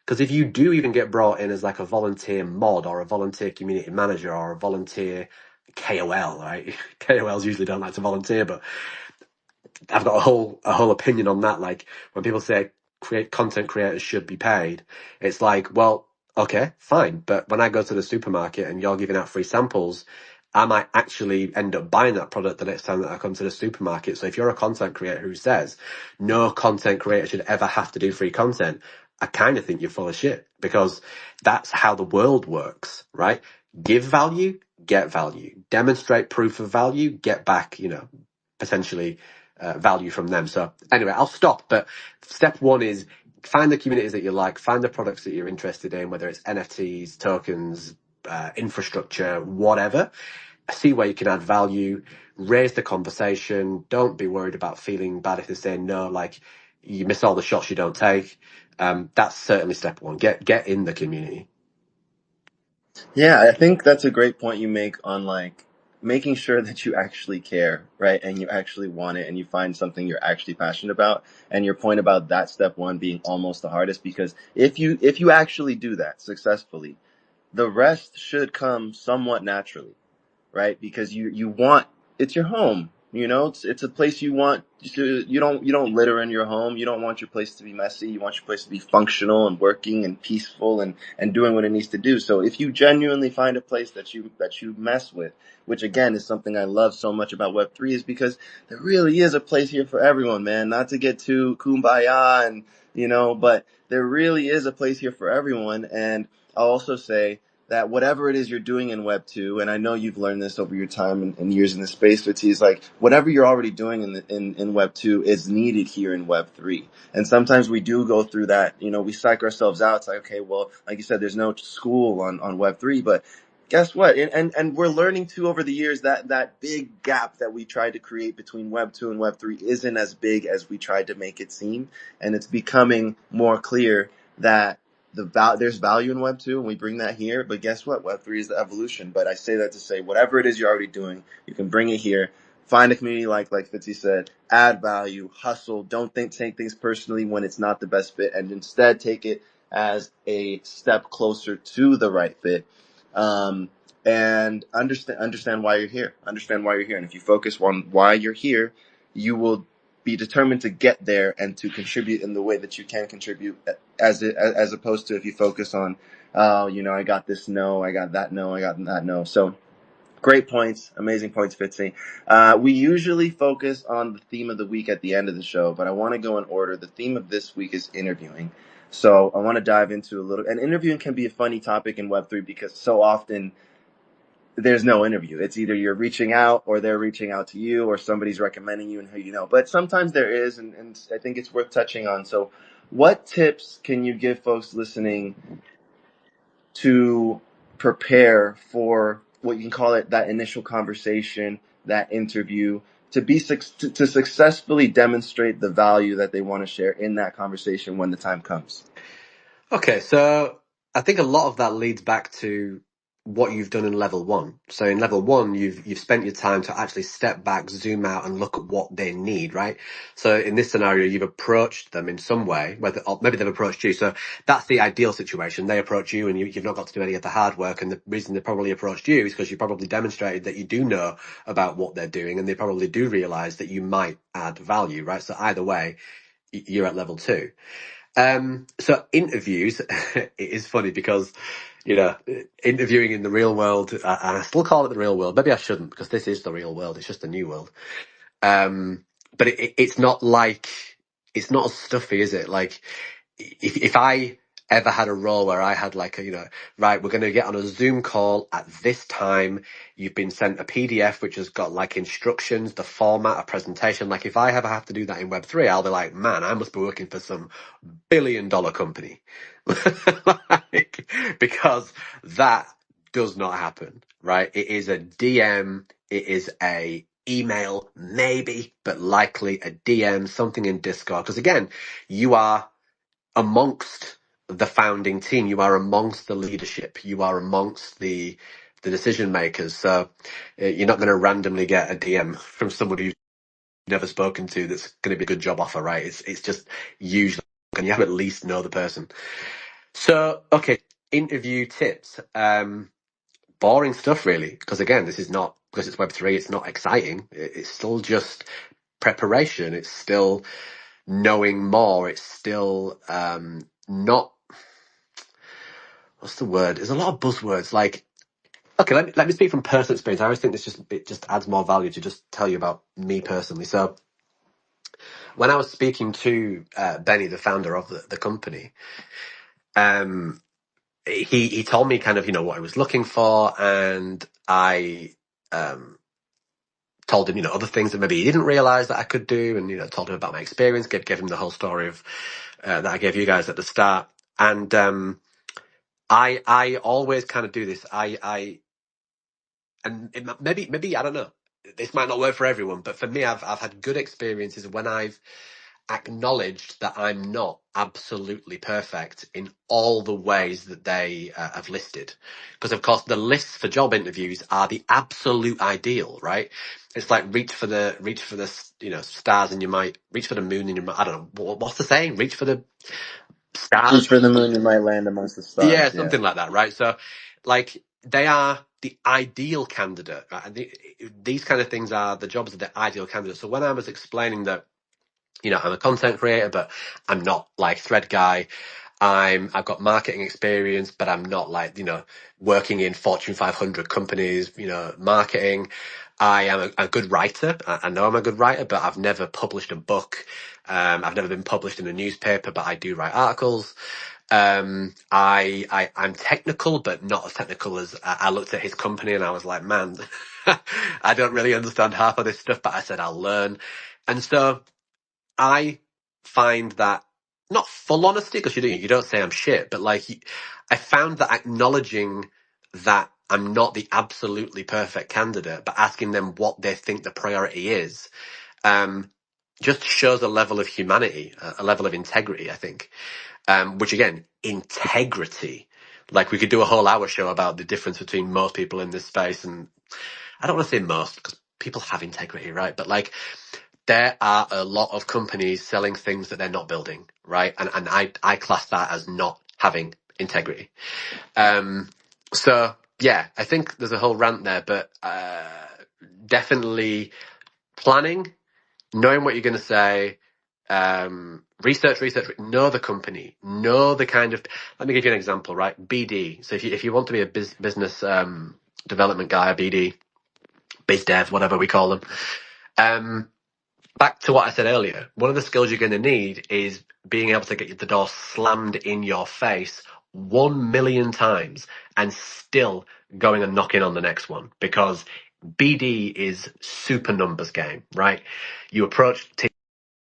Because if you do even get brought in as like a volunteer mod or a volunteer community manager or a volunteer KOL, right? KOLs usually don't like to volunteer, but I've got a whole opinion on that. Like when people say content creators should be paid, it's like, well, okay, fine. But when I go to the supermarket and you're giving out free samples, I might actually end up buying that product the next time that I come to the supermarket. So if you're a content creator who says no content creator should ever have to do free content, I kind of think you're full of shit, because that's how the world works, right? Give value, get value. Demonstrate proof of value, get back, potentially value from them. So anyway, I'll stop. But step 1 is find the communities that you like, find the products that you're interested in, whether it's NFTs, tokens, infrastructure, whatever. See where you can add value, raise the conversation. Don't be worried about feeling bad if they say no, like you miss all the shots you don't take. That's certainly step 1. Get in the community. Yeah, I think that's a great point you make on like making sure that you actually care, right? And you actually want it and you find something you're actually passionate about. And your point about that step 1 being almost the hardest, because if you actually do that successfully, the rest should come somewhat naturally, right? Because you want, it's your home, it's a place you want to, you don't litter in your home. You don't want your place to be messy. You want your place to be functional and working and peaceful and doing what it needs to do. So if you genuinely find a place that you mess with, which again is something I love so much about Web3, is because there really is a place here for everyone, man. Not to get too kumbaya and but there really is a place here for everyone. And I'll also say that whatever it is you're doing in Web 2, and I know you've learned this over your time and years in the space, but it's like whatever you're already doing in Web 2 is needed here in Web 3. And sometimes we do go through that, we psych ourselves out. It's like, okay, well, like you said, there's no school on Web 3, but guess what? And we're learning too over the years that big gap that we tried to create between Web 2 and Web 3 isn't as big as we tried to make it seem. And it's becoming more clear that there's value in Web 2 and we bring that here, but guess what? Web 3 is the evolution. But I say that to say whatever it is you're already doing, you can bring it here. Find a community like Fitzy said, add value, hustle, don't take things personally when it's not the best fit, and instead take it as a step closer to the right fit. And understand why you're here. Understand why you're here. And if you focus on why you're here, you will be determined to get there and to contribute in the way that you can contribute, as opposed to if you focus on, I got this no, I got that no, I got that no. So Great points. Amazing points, Fitzy. We usually focus on the theme of the week at the end of the show, but I want to go in order. The theme of this week is interviewing. So I want to dive into a little, and interviewing can be a funny topic in Web3 because so often there's no interview. It's either you're reaching out or they're reaching out to you or somebody's recommending you and who you know. But sometimes there is, and I think it's worth touching on. So what tips can you give folks listening to prepare for what you can call it, that initial conversation, that interview, to be to successfully demonstrate the value that they want to share in that conversation when the time comes? Okay, so I think a lot of that leads back to what you've done in level one. So in level one, you've spent your time to actually step back, zoom out, and look at what they need, right? So in this scenario, you've approached them in some way, whether or maybe they've approached you. So that's the ideal situation. They approach you, and you've not got to do any of the hard work. And the reason they probably approached you is because you probably demonstrated that you do know about what they're doing, and they probably do realize that you might add value, right? So either way, you're at level two. So interviews, it is funny because, interviewing in the real world, and I still call it the real world. Maybe I shouldn't because this is the real world. It's just the new world. But it's not like, it's not as stuffy, is it? Like if I ever had a role where I had like right, we're going to get on a Zoom call at this time. You've been sent a PDF which has got like instructions, the format, a presentation. Like if I ever have to do that in Web3, I'll be like, man, I must be working for some billion-dollar company. Like, because that does not happen, right? It is a DM, it is a email, maybe, but likely a DM, something in Discord. Because again, you are amongst the founding team, you are amongst the leadership, you are amongst the decision makers. So you're not going to randomly get a DM from somebody you've never spoken to that's going to be a good job offer, right? It's just usually, and you have to at least know the person. So, okay, interview tips. Boring stuff, really, because again, this is not, because it's Web3, it's not exciting. It's still just preparation. It's still knowing more. It's still not, what's the word? There's a lot of buzzwords. Like, okay, let me speak from personal experience. I always think it just adds more value to just tell you about me personally. So when I was speaking to Benny, the founder of the company, um, he told me kind of, what I was looking for, and I told him, other things that maybe he didn't realize that I could do, and, told him about my experience, gave him the whole story of that I gave you guys at the start. And I always kind of do this. And maybe, I don't know, this might not work for everyone, but for me, I've had good experiences when I've acknowledged that I'm not absolutely perfect in all the ways that they have listed. Because of course the lists for job interviews are the absolute ideal, right? It's like reach for the stars and you might reach for the moon and you might, I don't know, what's the saying? Reach for the Reach stars. for the moon, you might land amongst the Yeah, stars. Yeah. something like that, right? So like they are the ideal candidate, right? And these kind of things are the jobs of the ideal candidate. So when I was explaining that, I'm a content creator, but I'm not like thread guy. I've got marketing experience, but I'm not like, working in Fortune 500 companies, marketing. I am a good writer. I know I'm a good writer, but I've never published a book. I've never been published in a newspaper, but I do write articles. I'm technical, but not as technical as I looked at his company and I was like, man, I don't really understand half of this stuff, but I said, I'll learn. And so I find that not full honesty, because you don't say I'm shit, but like I found that acknowledging that I'm not the absolutely perfect candidate, but asking them what they think the priority is, just shows a level of humanity, a level of integrity, I think. Which again, integrity. Like we could do a whole hour show about the difference between most people in this space, and I don't want to say most because people have integrity, right? But like there are a lot of companies selling things that they're not building, right? And I class that as not having integrity. So yeah, I think there's a whole rant there, but definitely planning, knowing what you're going to say, research, know the company, know the kind of, let me give you an example, right? BD. So if you want to be a business development guy, a BD, biz dev, whatever we call them. Back to what I said earlier, one of the skills you're going to need is being able to get the door slammed in your face 1 million times and still going and knocking on the next one, because BD is super numbers game, right? You approach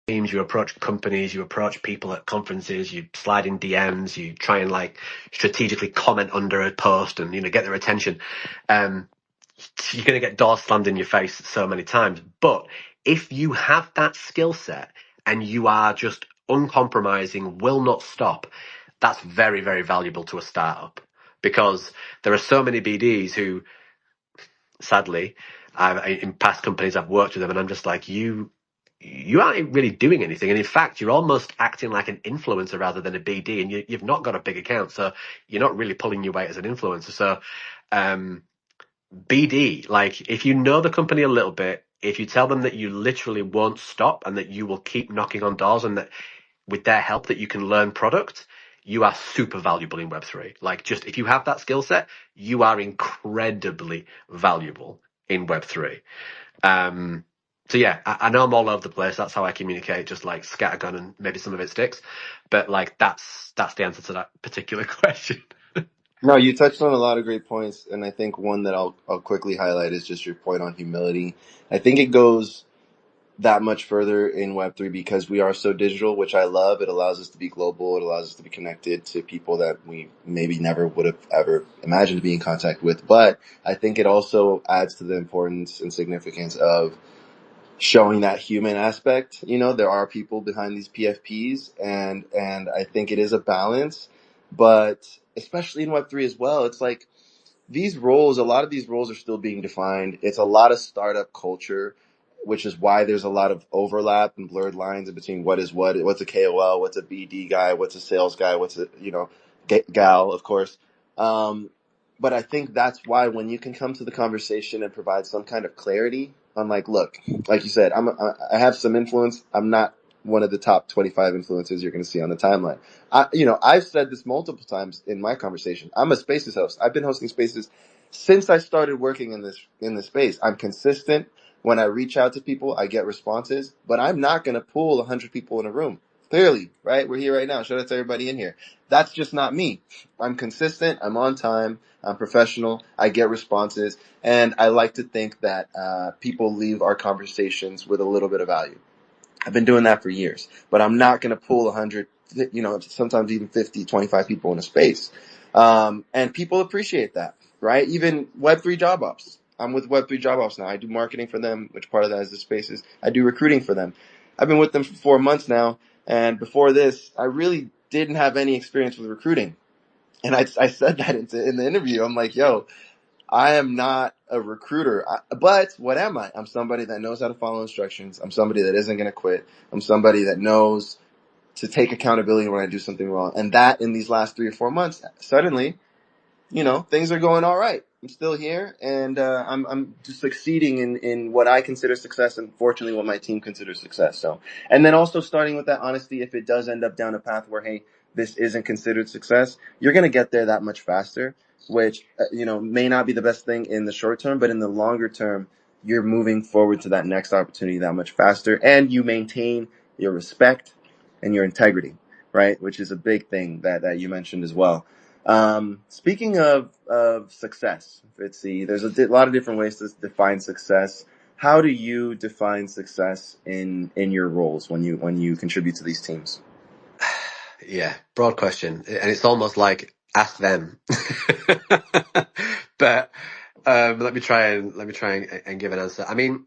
teams, you approach companies, you approach people at conferences, you slide in DMs, you try and like strategically comment under a post and, get their attention. You're going to get doors slammed in your face so many times. But if you have that skill set and you are just uncompromising, will not stop, that's very, very valuable to a startup, because there are so many BDs who, sadly, in past companies I've worked with them, and I'm just like, you aren't really doing anything. And in fact, you're almost acting like an influencer rather than a BD, and you've not got a big account. So you're not really pulling your weight as an influencer. So, BD, like if you know the company a little bit, if you tell them that you literally won't stop and that you will keep knocking on doors and that with their help that you can learn product, you are super valuable in Web3. Like just if you have that skill set, you are incredibly valuable in Web3. So yeah, I know I'm all over the place. That's how I communicate, just like scattergun and maybe some of it sticks. But like that's the answer to that particular question. No, you touched on a lot of great points, and I think one that I'll quickly highlight is just your point on humility. I think it goes that much further in Web3 because we are so digital, which I love. It allows us to be global. It allows us to be connected to people that we maybe never would have ever imagined to be in contact with. But I think it also adds to the importance and significance of showing that human aspect. There are people behind these PFPs, and I think it is a balance. But especially in Web3 as well, it's like a lot of these roles are still being defined. It's a lot of startup culture, which is why there's a lot of overlap and blurred lines in between what is what, what's a KOL, what's a BD guy, what's a sales guy, what's a, gal, of course. But I think that's why when you can come to the conversation and provide some kind of clarity on like, look, like you said, I have some influence. I'm not one of the top 25 influencers you're going to see on the timeline. I've said this multiple times in my conversation. I'm a Spaces host. I've been hosting Spaces since I started working in this space. I'm consistent. When I reach out to people, I get responses, but I'm not going to pull 100 people in a room. Clearly, right? We're here right now. Shout out to everybody in here. That's just not me. I'm consistent. I'm on time. I'm professional. I get responses. And I like to think that people leave our conversations with a little bit of value. I've been doing that for years, but I'm not going to pull 100, sometimes even 50, 25 people in a space. And people appreciate that, right? Even Web3 job ops. I'm with Web3 job ops now. I do marketing for them, which part of that is the spaces. I do recruiting for them. I've been with them for 4 months now. And before this, I really didn't have any experience with recruiting. And I said that in the interview. I'm like, yo, I am not a recruiter, but what am I? I'm somebody that knows how to follow instructions. I'm somebody that isn't going to quit. I'm somebody that knows to take accountability when I do something wrong. And that in these last 3 or 4 months, suddenly, things are going all right. I'm still here, and I'm just succeeding in what I consider success, and fortunately, what my team considers success. So, and then also starting with that honesty. If it does end up down a path where, hey, this isn't considered success, you're gonna get there that much faster. Which may not be the best thing in the short term, but in the longer term, you're moving forward to that next opportunity that much faster, and you maintain your respect and your integrity, right? Which is a big thing that you mentioned as well. Speaking of success, Fitzy, there's a lot of different ways to define success. How do you define success in your roles when you contribute to these teams? Yeah, broad question, and it's almost like ask them. But let me try and give an answer. I mean,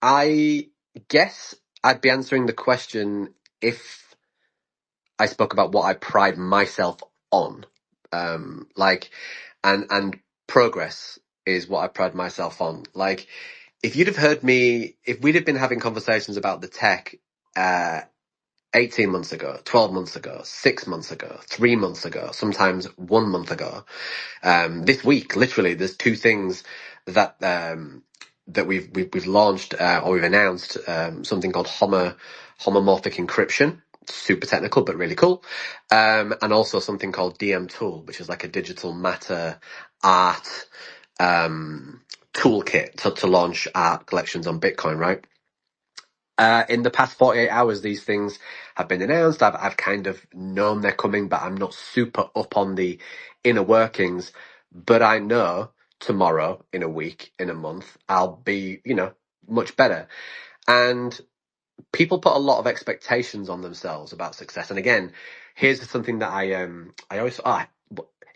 I guess I'd be answering the question if I spoke about what I pride myself on. Like, and progress is what I pride myself on. Like, if you'd have heard me, if we'd have been having conversations about the tech, 18 months ago, 12 months ago, 6 months ago, 3 months ago, sometimes 1 month ago. This week, literally, there's two things that we've launched or we've announced. Something called homomorphic encryption, super technical but really cool, and also something called DM Tool, which is like a digital matter art toolkit to launch art collections on Bitcoin, right? In the past 48 hours, these things have been announced. I've kind of known they're coming, but I'm not super up on the inner workings. But I know tomorrow, in a week, in a month, I'll be, much better. And people put a lot of expectations on themselves about success. And again, here's something that I always,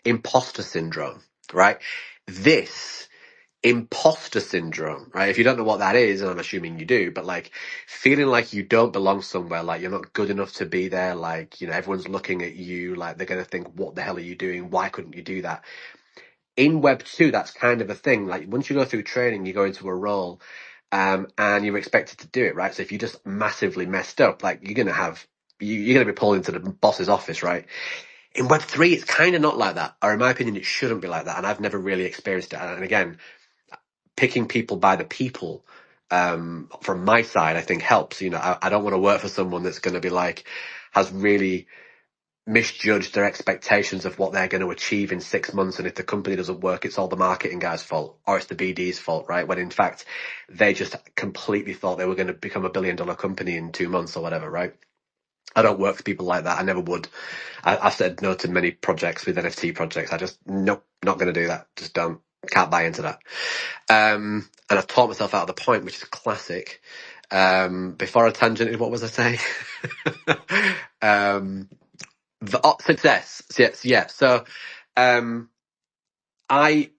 imposter syndrome, right? This imposter syndrome, right? If you don't know what that is, and I'm assuming you do, but like feeling like you don't belong somewhere, like you're not good enough to be there, like, everyone's looking at you, like they're going to think, what the hell are you doing? Why couldn't you do that? In Web 2, that's kind of a thing. Like once you go through training, you go into a role, and you're expected to do it, right? So if you just massively messed up, like you're going to be pulled into the boss's office, right? In Web 3, it's kind of not like that, or in my opinion, it shouldn't be like that. And I've never really experienced it. And again, picking people by the people, from my side, I think helps. I don't want to work for someone that's going to be like, has really misjudged their expectations of what they're going to achieve in 6 months. And if the company doesn't work, it's all the marketing guy's fault, or it's the BD's fault, right? When in fact, they just completely thought they were going to become $1 billion company in 2 months or whatever, right? I don't work for people like that. I never would. I've said no to many projects with NFT projects. I just, nope, not going to do that. Just don't, can't buy into that. And I've taught myself out of the point, which is classic. Before I tangented, what was I saying? Success. Yes, yeah. So, um, I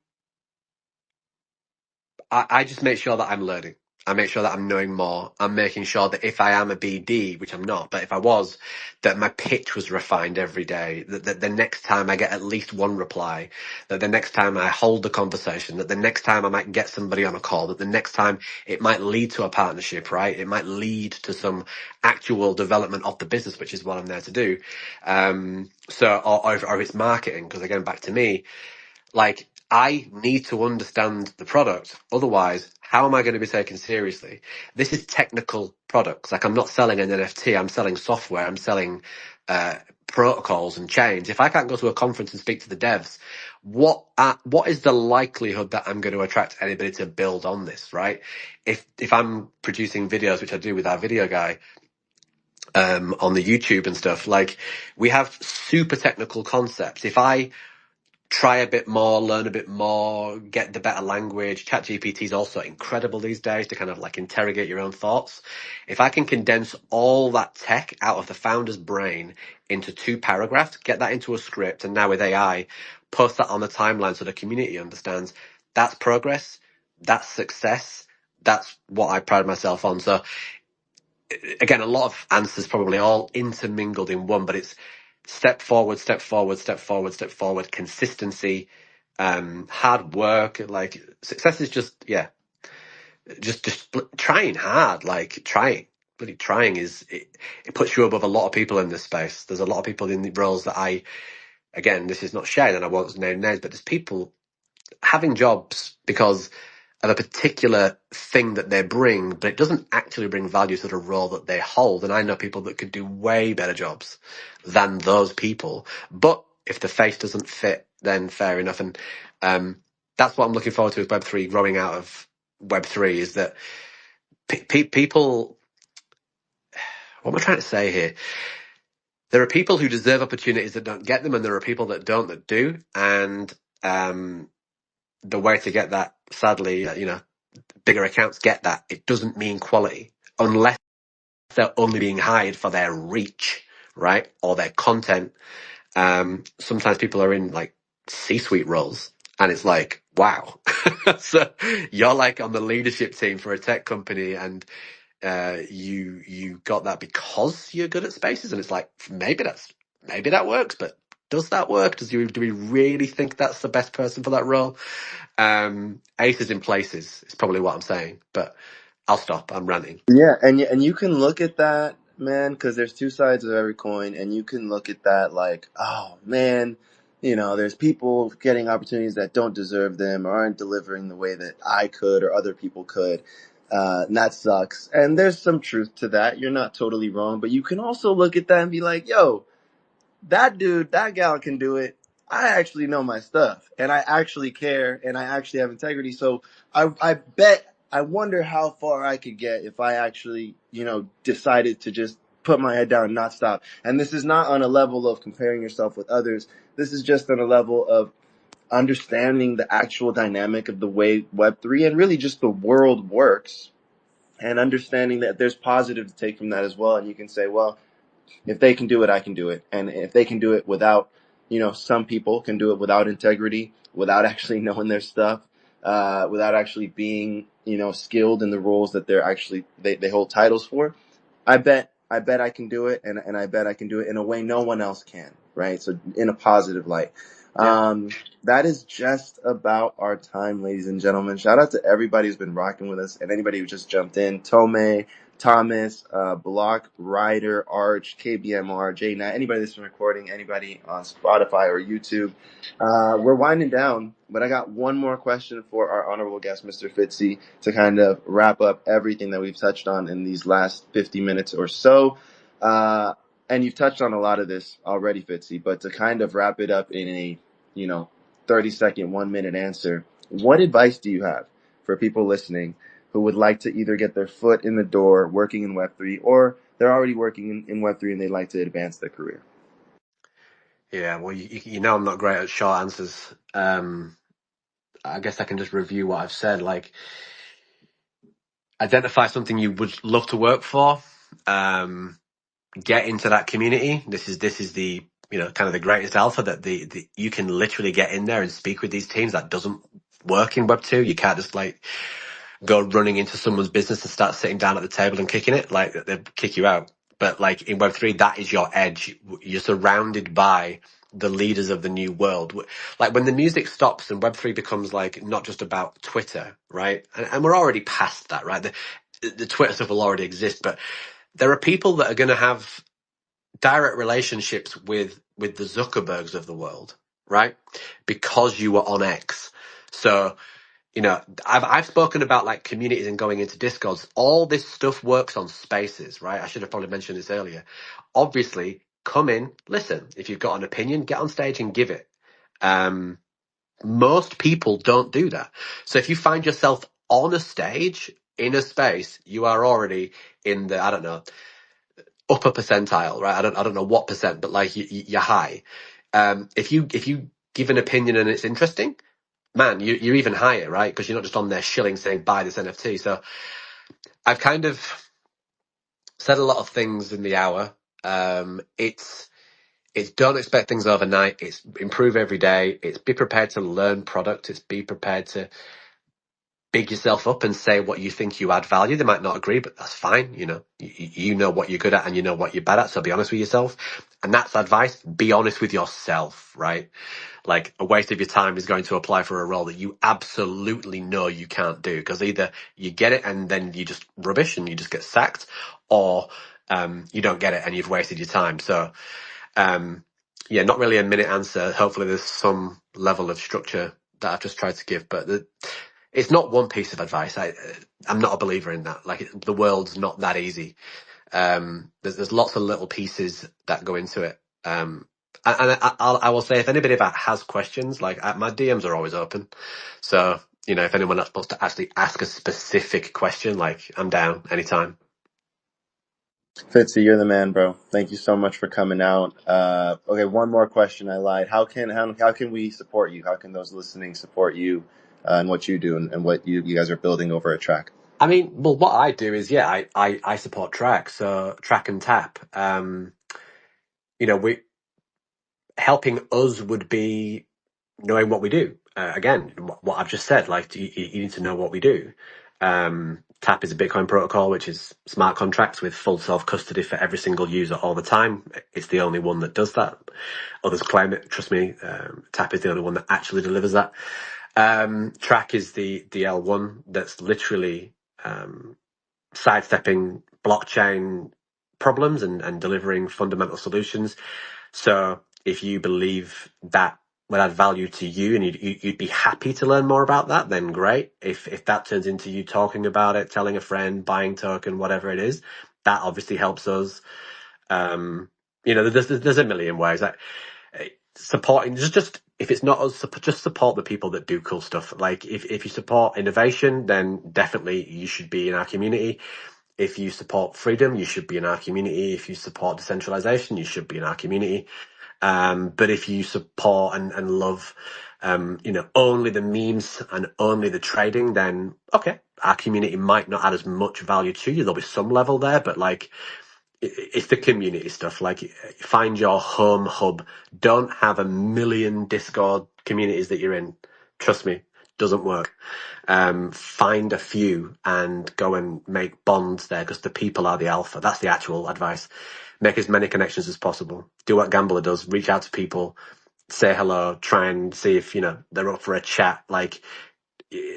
just make sure that I'm learning. I make sure that I'm knowing more. I'm making sure that if I am a BD, which I'm not, but if I was, that my pitch was refined every day. That the next time I get at least one reply, that the next time I hold the conversation, that the next time I might get somebody on a call, that the next time it might lead to a partnership, right? It might lead to some actual development of the business, which is what I'm there to do. Or it's marketing, because again, back to me, like, I need to understand the product. Otherwise, how am I going to be taken seriously? This is technical products. Like, I'm not selling an NFT. I'm selling software. I'm selling protocols and chains. If I can't go to a conference and speak to the devs, what is the likelihood that I'm going to attract anybody to build on this, right? If I'm producing videos, which I do with our video guy, on the YouTube and stuff, like, we have super technical concepts. If I try a bit more, learn a bit more, get the better language. ChatGPT is also incredible these days to kind of like interrogate your own thoughts. If I can condense all that tech out of the founder's brain into 2 paragraphs, get that into a script, and now with AI, post that on the timeline so the community understands, that's progress, that's success, that's what I pride myself on. So again, a lot of answers probably all intermingled in one, but it's step forward, step forward, step forward, step forward, consistency, hard work. Like, success is just, just trying hard, like trying. Bloody trying it puts you above a lot of people in this space. There's a lot of people in the roles that again, this is not shared and I won't name names, but there's people having jobs because of a particular thing that they bring, but it doesn't actually bring value to the role that they hold. And I know people that could do way better jobs than those people. But if the face doesn't fit, then fair enough. And that's what I'm looking forward to with Web3 growing out of Web3 is that people, what am I trying to say here? There are people who deserve opportunities that don't get them, and there are people that don't that do. And the way to get that, sadly, bigger accounts get that. It doesn't mean quality unless they're only being hired for their reach, right? Or their content. Sometimes people are in like C-suite roles and it's like, wow. So you're like on the leadership team for a tech company and you got that because you're good at spaces, and it's like, maybe that works, but does that work? Do we really think that's the best person for that role? Aces in places is probably what I'm saying, but I'll stop. I'm ranting. Yeah, and you can look at that, man, because there's 2 sides of every coin, and you can look at that like, oh man, there's people getting opportunities that don't deserve them or aren't delivering the way that I could or other people could, and that sucks. And there's some truth to that. You're not totally wrong, but you can also look at that and be like, yo, that dude, that gal can do it. I actually know my stuff and I actually care and I actually have integrity. So I bet, I wonder how far I could get if I actually, decided to just put my head down and not stop. And this is not on a level of comparing yourself with others. This is just on a level of understanding the actual dynamic of the way Web3 and really just the world works, and understanding that there's positive to take from that as well. And you can say, well, if they can do it, I can do it. And if they can do it without, some people can do it without integrity, without actually knowing their stuff, without actually being, skilled in the roles that they hold titles for. I bet I can do it, and I bet I can do it in a way no one else can, right? So in a positive light. Yeah. That is just about our time, ladies and gentlemen. Shout out to everybody who's been rocking with us and anybody who just jumped in. Tome, Thomas, Block, Ryder, Arch, KBMR, JNat, anybody that's been recording, anybody on Spotify or YouTube. We're winding down, but I got one more question for our honorable guest, Mr. Fitzy, to kind of wrap up everything that we've touched on in these last 50 minutes or so. And you've touched on a lot of this already, Fitzy, but to kind of wrap it up in a, 30-second, 1-minute answer, what advice do you have for people listening who would like to either get their foot in the door working in Web3, or they're already working in Web3 and they'd like to advance their career? Yeah, well, you know I'm not great at short answers. I guess I can just review what I've said. Like, identify something you would love to work for. Get into that community. This is the kind of the greatest alpha that the you can literally get in there and speak with these teams. That doesn't work in Web2. You can't just like go running into someone's business and start sitting down at the table and kicking it. Like they'll kick you out. But like in Web3, that is your edge. You're surrounded by the leaders of the new world. Like when the music stops and Web3 becomes like not just about Twitter, right? And we're already past that, right? The Twitter stuff will already exist, but there are people that are going to have direct relationships with the Zuckerbergs of the world, right? Because you were on X. So, I've spoken about like communities and going into Discords. All this stuff works on Spaces, right? I should have probably mentioned this earlier. Obviously, come in, listen. If you've got an opinion, get on stage and give it. Most people don't do that. So if you find yourself on a stage in a space, you are already in the, I don't know, upper percentile, right? I don't know what percent, but like you're high. If you give an opinion and it's interesting, man, you're even higher, right? Because you're not just on there shilling saying buy this NFT. So I've kind of said a lot of things in the hour. It's don't expect things overnight. It's improve every day. It's be prepared to learn product. It's be prepared to big yourself up and say what you think you add value. They might not agree, but that's fine. You know what you're good at and you know what you're bad at. So be honest with yourself. And that's advice. Be honest with yourself, right? Like a waste of your time is going to apply for a role that you absolutely know you can't do, because either you get it and then you just rubbish and you just get sacked, or you don't get it and you've wasted your time. So, yeah, not really a minute answer. Hopefully there's some level of structure that I've just tried to give, but it's not one piece of advice. I'm not a believer in that. Like the world's not that easy. There's lots of little pieces that go into it. I will say, if anybody that has questions, like my DMs are always open. So, if anyone that's supposed to actually ask a specific question, like I'm down anytime. Fitzy, you're the man, bro. Thank you so much for coming out. Okay, one more question. I lied. How can we support you? How can those listening support you and what you do and what you guys are building over at Trac? I mean, well, what I do is, yeah, I support Trac, so Trac and Tap. We helping us would be knowing what we do. Again, what I've just said, like you need to know what we do. Tap is a Bitcoin protocol, which is smart contracts with full self-custody for every single user all the time. It's the only one that does that. Others claim it. Trust me, Tap is the only one that actually delivers that. Trac is the L1 that's literally sidestepping blockchain problems and delivering fundamental solutions. So if you believe that would add value to you and you'd be happy to learn more about that, then great. If that turns into you talking about it, telling a friend, buying token, whatever it is, that obviously helps us. There's a million ways. supporting just if it's not us, just support the people that do cool stuff. Like if you support innovation, then definitely you should be in our community. If you support freedom, you should be in our community. If you support decentralization, you should be in our community. But if you support and love, only the memes and only the trading, then okay, our community might not add as much value to you. There'll be some level there, but like, it's the community stuff. Like, find your home hub. Don't have a million Discord communities that you're in. Trust me, doesn't work. Find a few and go and make bonds there because the people are the alpha. That's the actual advice. Make as many connections as possible. Do what Gambler does. Reach out to people, say hello, try and see if, they're up for a chat. Like,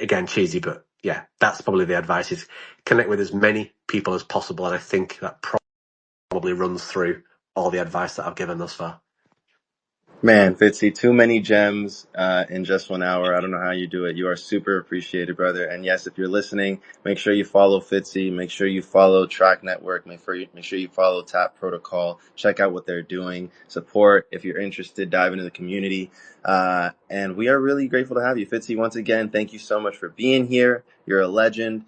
again, cheesy, but yeah, that's probably the advice is connect with as many people as possible. And I think that probably runs through all the advice that I've given thus far. Man, Fitzy, too many gems in just 1 hour. I don't know how you do it. You are super appreciated, brother. And yes, if you're listening, make sure you follow Fitzy. Make sure you follow Trac Network. Make sure you follow Tap Protocol. Check out what they're doing. Support if you're interested. Dive into the community. And we are really grateful to have you, Fitzy. Once again, thank you so much for being here. You're a legend.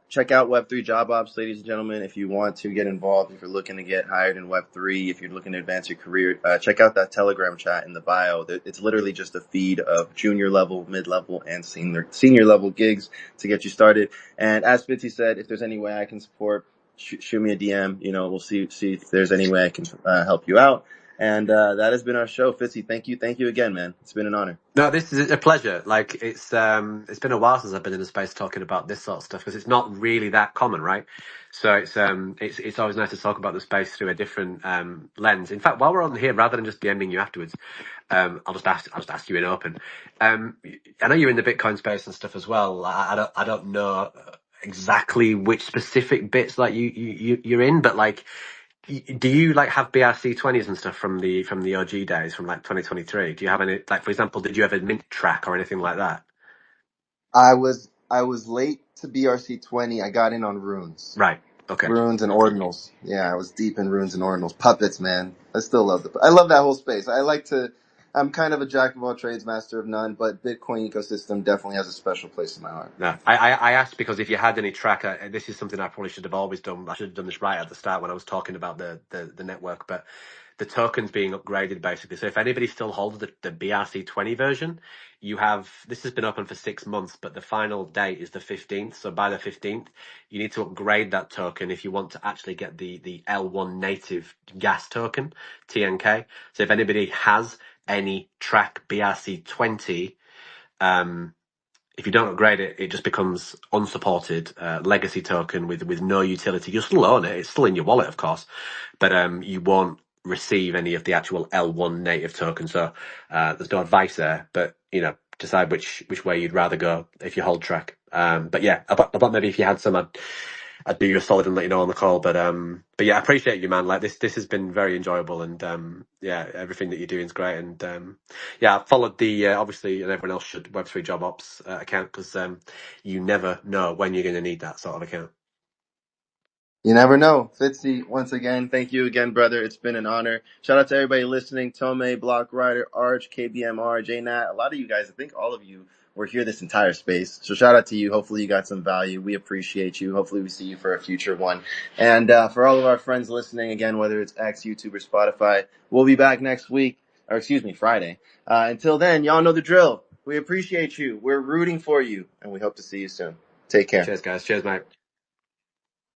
Check out Web3 Job Ops, ladies and gentlemen. If you want to get involved, if you're looking to get hired in Web3, if you're looking to advance your career, check out that Telegram chat in the bio. It's literally just a feed of junior level, mid level, and senior level gigs to get you started. And as Fitzy said, if there's any way I can support, shoot me a DM. We'll see if there's any way I can help you out. And that has been our show. Fitzy, thank you again, man. It's been an honor. No, this is a pleasure. Like it's been a while since I've been in the space talking about this sort of stuff because it's not really that common, right? So it's always nice to talk about the space through a different lens. In fact, while we're on here, rather than just DMing you afterwards, I'll just ask you in open. I know you're in the Bitcoin space and stuff as well. I don't know exactly which specific bits like you're in, but like, do you like have BRC20s and stuff from the OG days from like 2023? Do you have any, like, for example, did you ever mint Trac or anything like that? I was late to BRC20. I got in on runes. Right. Okay. Runes and ordinals. Yeah, I was deep in runes and ordinals. Puppets, man. I still love I love that whole space. I'm kind of a jack of all trades, master of none, but Bitcoin ecosystem definitely has a special place in my heart. No, I asked because if you had any track, this is something I probably should have always done. I should have done this right at the start when I was talking about the network, but the token's being upgraded basically. So if anybody still holds the BRC20 version, this has been open for 6 months, but the final date is the 15th. So by the 15th, you need to upgrade that token if you want to actually get the L1 native gas token, TNK. So if anybody has any track BRC20, if you don't upgrade it, it just becomes unsupported legacy token with no utility. You'll still own it; it's still in your wallet, of course, but you won't receive any of the actual L1 native token. So there's no advice there, but decide which way you'd rather go if you hold track. But yeah, I thought maybe if you had some, I'd do you a solid and let you know on the call. But yeah, I appreciate you, man. Like this has been very enjoyable, and yeah, everything that you're doing is great. And yeah, I followed the obviously, and everyone else should, Web3 Job Ops account because you never know when you're going to need that sort of account. You never know. Fitzy, once again, thank you again, brother. It's been an honor. Shout out to everybody listening. Tome, Block Rider, Arch, KBMR, JNat. A lot of you guys, I think all of you were here this entire space. So shout out to you. Hopefully you got some value. We appreciate you. Hopefully we see you for a future one. And for all of our friends listening, again, whether it's X, YouTube, or Spotify, we'll be back next week, or excuse me, Friday. Until then, y'all know the drill. We appreciate you. We're rooting for you. And we hope to see you soon. Take care. Cheers, guys. Cheers, mate.